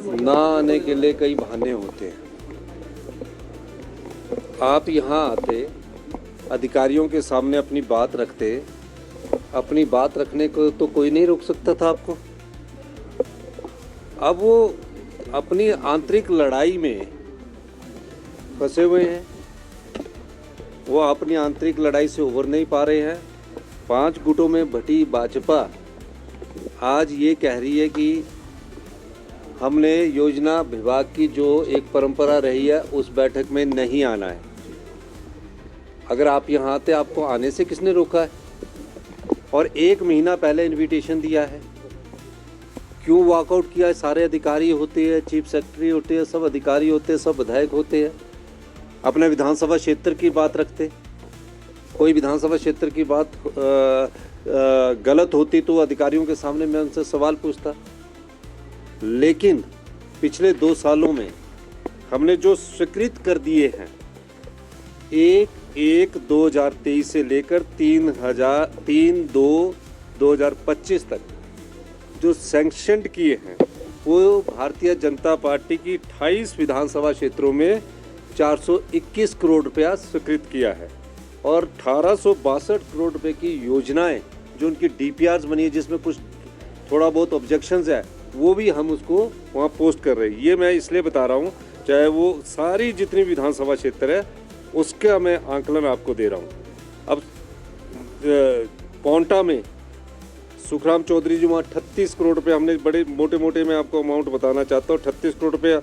ना आने के लिए कई बहाने होते हैं। आप यहाँ आते, अधिकारियों के सामने अपनी बात रखते, अपनी बात रखने को तो कोई नहीं रोक सकता था आपको। अब वो अपनी आंतरिक लड़ाई में फंसे हुए हैं, वो अपनी आंतरिक लड़ाई से उभर नहीं पा रहे हैं। 5 गुटों में बटी भाजपा आज ये कह रही है कि हमने योजना विभाग की जो एक परंपरा रही है उस बैठक में नहीं आना है। अगर आप यहाँ आते, आपको आने से किसने रोका है? और 1 महीना पहले इनविटेशन दिया है, क्यों वॉकआउट किया है? सारे अधिकारी होते हैं, चीफ सेक्रेटरी होते हैं, सब अधिकारी होते हैं, सब विधायक होते हैं, अपने विधानसभा क्षेत्र की बात रखते। कोई विधानसभा क्षेत्र की बात गलत होती तो अधिकारियों के सामने मैं उनसे सवाल पूछता। लेकिन पिछले 2 सालों में हमने जो स्वीकृत कर दिए हैं, 1/1/2023 से लेकर 3/2/2025 तक जो सैंक्शनड किए हैं, वो भारतीय जनता पार्टी की 28 विधानसभा क्षेत्रों में 421 करोड़ रुपया स्वीकृत किया है। और 1862 करोड़ रुपए की योजनाएं जो उनकी डीपीआरस बनी है, जिसमें कुछ थोड़ा बहुत ऑब्जेक्शंस है, वो भी हम उसको वहाँ पोस्ट कर रहे हैं। ये मैं इसलिए बता रहा हूँ, चाहे वो सारी जितनी विधानसभा क्षेत्र है उसका मैं आंकलन आपको दे रहा हूँ। अब पौंटा में सुखराम चौधरी जी, वहाँ 38 करोड़ रुपये हमने, बड़े मोटे मोटे मैं आपको अमाउंट बताना चाहता हूँ, 38 करोड़ रुपया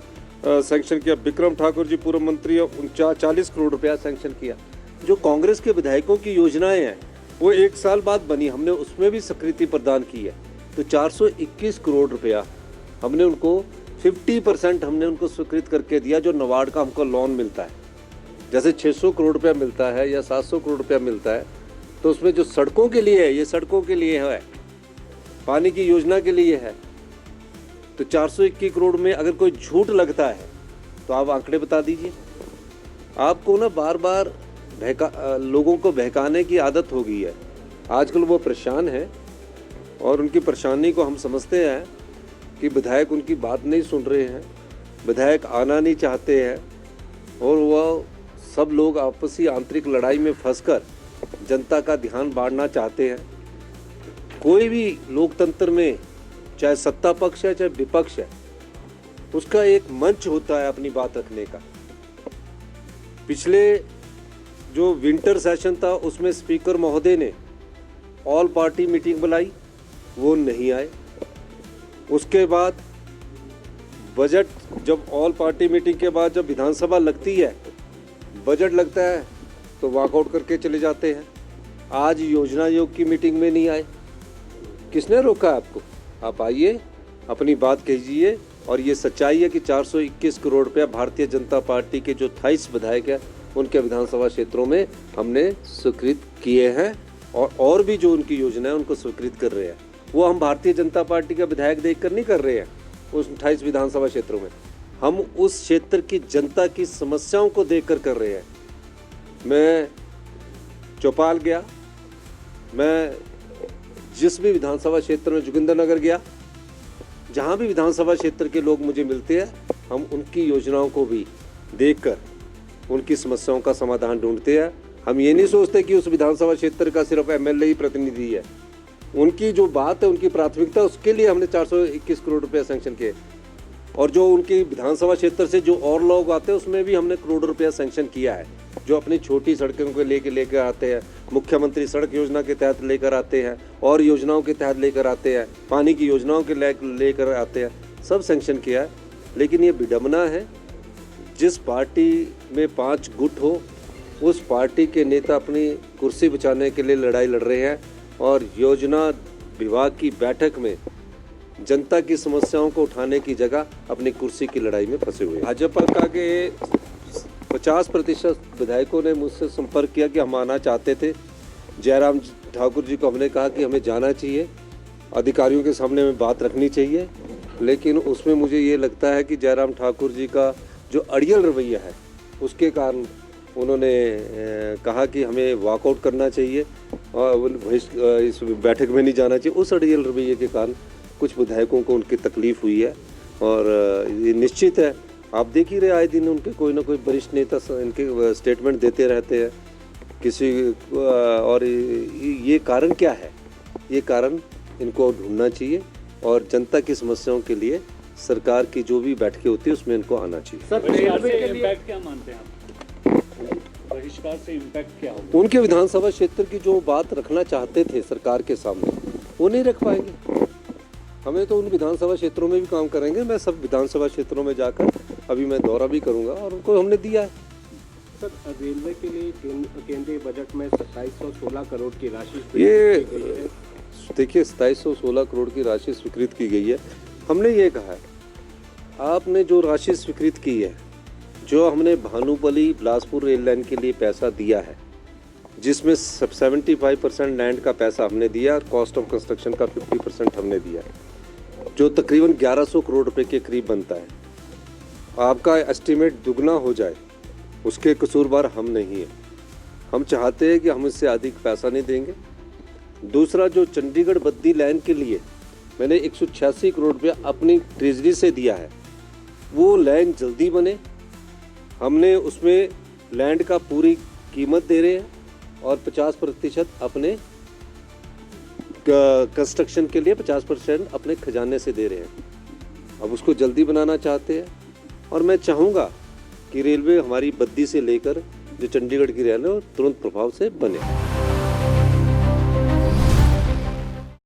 सैंक्शन किया। विक्रम ठाकुर जी पूर्व मंत्री, 40 करोड़ रुपया सैंक्शन किया। जो कांग्रेस के विधायकों की योजनाएं हैं वो 1 साल बाद बनी, हमने उसमें भी स्वीकृति प्रदान की है। तो 421 करोड़ रुपया हमने उनको 50% हमने उनको स्वीकृत करके दिया। जो नबार्ड का हमको लोन मिलता है, जैसे 600 करोड़ रुपया मिलता है या 700 करोड़ रुपया मिलता है, तो उसमें जो सड़कों के लिए है, ये सड़कों के लिए है, पानी की योजना के लिए है। तो 421 करोड़ में अगर कोई झूठ लगता है तो आप आंकड़े बता दीजिए। आपको ना बार बार लोगों को बहकाने की आदत हो गई है। आजकल वो परेशान है और उनकी परेशानी को हम समझते हैं कि विधायक उनकी बात नहीं सुन रहे हैं, विधायक आना नहीं चाहते हैं, और वह सब लोग आपसी आंतरिक लड़ाई में फंसकर जनता का ध्यान बांटना चाहते हैं। कोई भी लोकतंत्र में, चाहे सत्ता पक्ष है चाहे विपक्ष है, उसका एक मंच होता है अपनी बात रखने का। पिछले जो विंटर सेशन था उसमें स्पीकर महोदय ने ऑल पार्टी मीटिंग बुलाई, वो नहीं आए। उसके बाद बजट, जब ऑल पार्टी मीटिंग के बाद जब विधानसभा लगती है, बजट लगता है तो वॉकआउट करके चले जाते हैं। आज योजना आयोग की मीटिंग में नहीं आए। किसने रोका आपको? आप आइए, अपनी बात कीजिए। और ये सच्चाई है कि 421 करोड़ रुपया भारतीय जनता पार्टी के जो 28 विधायक हैं उनके विधानसभा क्षेत्रों में हमने स्वीकृत किए हैं, और भी जो उनकी योजना है उनको स्वीकृत कर रहे हैं। वो हम भारतीय जनता पार्टी का विधायक देखकर नहीं कर रहे हैं उस 28 विधानसभा क्षेत्रों में, हम उस क्षेत्र की जनता की समस्याओं को देखकर कर रहे हैं। मैं चौपाल गया, मैं जिस भी विधानसभा क्षेत्र में, जोगिंद्रनगर गया, जहाँ भी विधानसभा क्षेत्र के लोग मुझे मिलते हैं, हम उनकी योजनाओं को भी देखकर उनकी समस्याओं का समाधान ढूंढते हैं। हम ये नहीं सोचते कि उस विधानसभा क्षेत्र का सिर्फ एमएलए ही प्रतिनिधि है। उनकी जो बात है, उनकी प्राथमिकता, उसके लिए हमने 421 करोड़ रुपया सैंक्शन किए। और जो उनकी विधानसभा क्षेत्र से जो और लोग आते हैं उसमें भी हमने करोड़ रुपया सैंक्शन किया है, जो अपनी छोटी सड़कों को लेकर आते हैं, मुख्यमंत्री सड़क योजना के तहत लेकर आते हैं, और योजनाओं के तहत लेकर आते हैं, पानी की योजनाओं के लेकर आते हैं, सब सैंक्शन किया है। लेकिन ये विडंबना है, जिस पार्टी में 5 गुट हो, उस पार्टी के नेता अपनी कुर्सी बचाने के लिए लड़ाई लड़ रहे हैं, और योजना विभाग की बैठक में जनता की समस्याओं को उठाने की जगह अपनी कुर्सी की लड़ाई में फंसे हुए। भाजपा का के 50% विधायकों ने मुझसे संपर्क किया कि हम आना चाहते थे। जयराम ठाकुर जी को हमने कहा कि हमें जाना चाहिए, अधिकारियों के सामने हमें बात रखनी चाहिए। लेकिन उसमें मुझे ये लगता है कि जयराम ठाकुर जी का जो अड़ियल रवैया है, उसके कारण उन्होंने कहा कि हमें वॉकआउट करना चाहिए और इस बैठक में नहीं जाना चाहिए। उस अड़ियल रवैये के कारण कुछ विधायकों को उनकी तकलीफ़ हुई है, और ये निश्चित है, आप देख ही रहे आए दिन उनके कोई ना कोई वरिष्ठ नेता इनके स्टेटमेंट देते रहते हैं किसी और ये कारण क्या है? ये कारण इनको ढूंढना चाहिए और जनता की समस्याओं के लिए सरकार की जो भी बैठकें होती है उसमें इनको आना चाहिए। सर, रेलवे के इम्पैक्ट क्या मानते हैं आप? बहिष्कार से इम्पैक्ट क्या होगा? उनके विधानसभा क्षेत्र की जो बात रखना चाहते थे सरकार के सामने वो नहीं रख पाएंगे। हमें तो उन विधानसभा क्षेत्रों में भी काम करेंगे। मैं सब विधानसभा क्षेत्रों में जाकर अभी मैं दौरा भी करूंगा और उनको हमने दिया है। सर, रेलवे के लिए केंद्रीय बजट में 2716 करोड़ की राशि ये देखिए 2716 करोड़ की राशि स्वीकृत की गई है। हमने ये कहा है आपने जो राशि स्वीकृत की है, जो हमने भानुपली बिलासपुर रेल लाइन के लिए पैसा दिया है, जिसमें 75% लैंड का पैसा हमने दिया और कॉस्ट ऑफ कंस्ट्रक्शन का 50% हमने दिया है, जो तकरीबन 1100 करोड़ रुपए के करीब बनता है। आपका एस्टीमेट दुगना हो जाए उसके कसूरवार हम नहीं हैं। हम चाहते हैं कि हम इससे अधिक पैसा नहीं देंगे। दूसरा, जो चंडीगढ़ बद्दी लाइन के लिए मैंने 186 करोड़ रुपया अपनी ट्रेजरी से दिया है, वो लाइन जल्दी बने। हमने उसमें लैंड का पूरी कीमत दे रहे हैं और 50% अपने कंस्ट्रक्शन के लिए 50% अपने खजाने से दे रहे हैं। अब उसको जल्दी बनाना चाहते हैं और मैं चाहूँगा कि रेलवे हमारी बद्दी से लेकर जो चंडीगढ़ की रेल है वो तुरंत प्रभाव से बने।